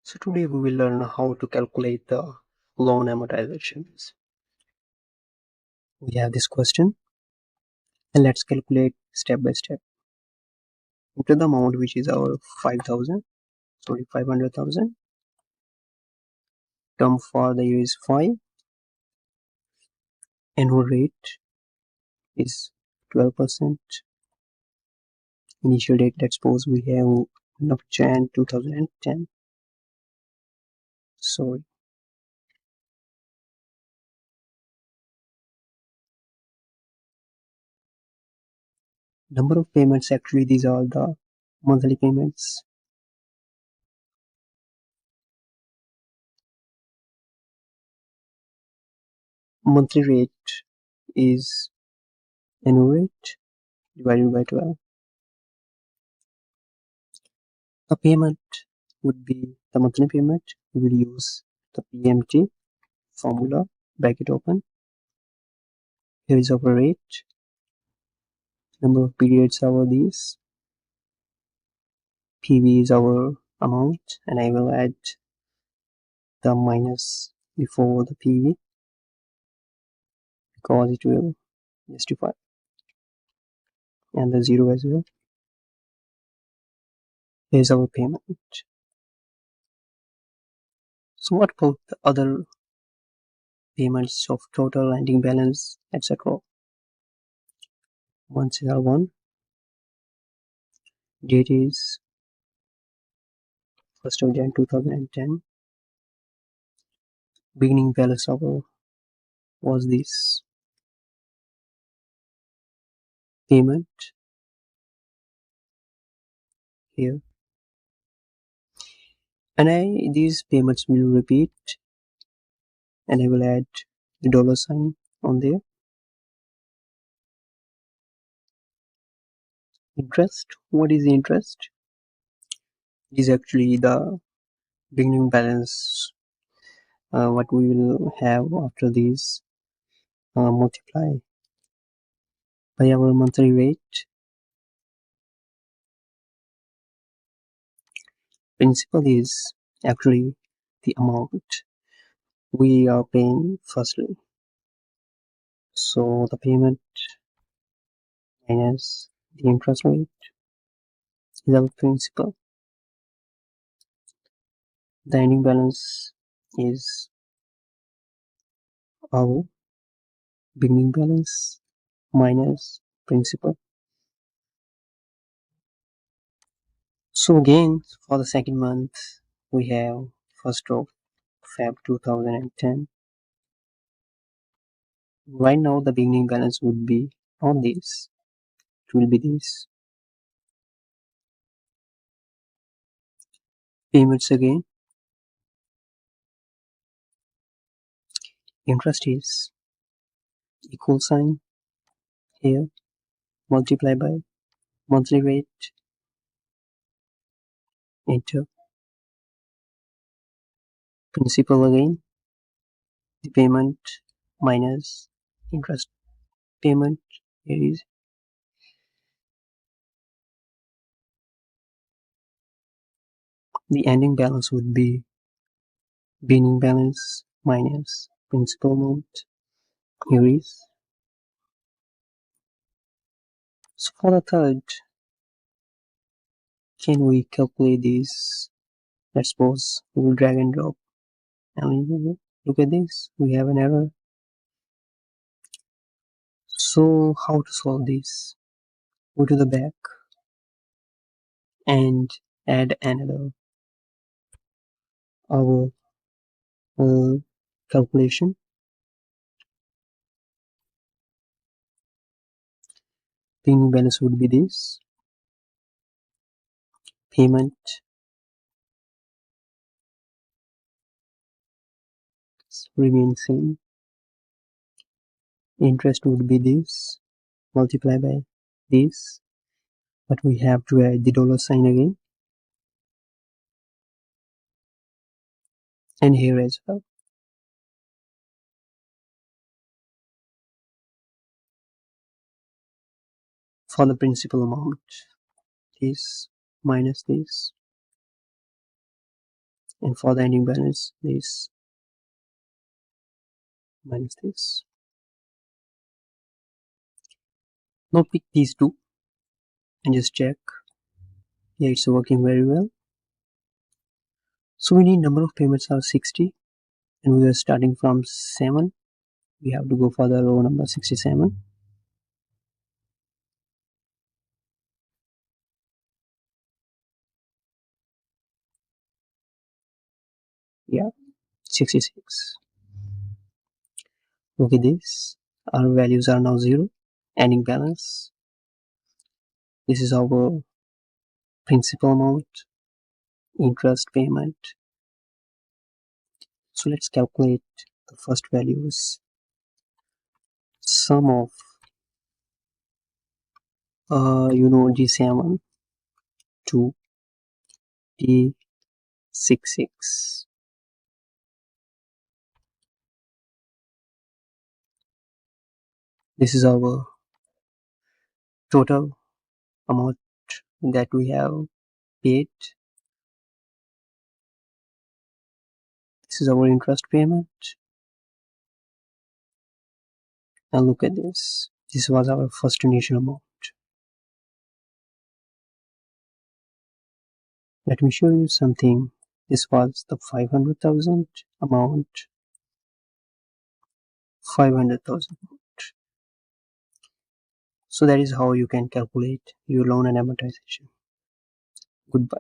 So today we will learn how to calculate the loan amortizations. We have this question and let's calculate step by step. Enter the amount which is our 500,000. Term for the year is 5. Annual rate is 12%. Initial date, let's suppose we have 1 of Jan 2010. Sorry. Number of payments, actually these are the monthly payments. Monthly rate is annual rate divided by 12. The payment would be the monthly payment. We will use the PMT formula, bracket open. Here is our rate. Number of periods are these. PV is our amount, and I will add the minus before the PV because it will justify, and the 0 as well. Here is our payment. So what about the other payments of total, ending balance, etc.? Months are 1. Date is 1st of Jan 2010. Beginning balance of was this. Payment here, and these payments will repeat, and I will add the dollar sign on there. Interest, what is the interest? It is actually the beginning balance, what we will have after these multiply by our monthly rate. Principal is actually the amount we are paying firstly. So the payment minus the interest rate is our principal. The ending balance is our beginning balance minus principal. So again, for the second month, we have 1st of Feb 2010. Right now, the beginning balance would be on this. It will be this. Payments again. Interest is equal sign here, multiply by monthly rate, enter. Principal again, the payment minus interest payment. Here is the ending balance would be beginning balance minus principal amount. Here is. So for the third, can we calculate this? Let's suppose we will drag and drop, and look at this, we have an error. So how to solve this? Go to the back and add another our calculation. Beginning balance would be this. Payment remains same. Interest would be this, multiply by this, but we have to add the dollar sign again, and here as well. For the principal amount, this minus this, and for the ending balance this minus this. Now pick these two and just check. Yeah, it's working very well. So we need number of payments are 60 and we are starting from 7. We have to go for the row number 67. Yeah, 66. Look at this. Our values are now 0. Ending balance. This is our principal amount, interest payment. So let's calculate the first values. Sum of G7 to D66. This is our total amount that we have paid. This is our interest payment. And look at this. This was our first initial amount. Let me show you something. This was the 500,000 amount. 500,000. So that is how you can calculate your loan and amortization. Goodbye.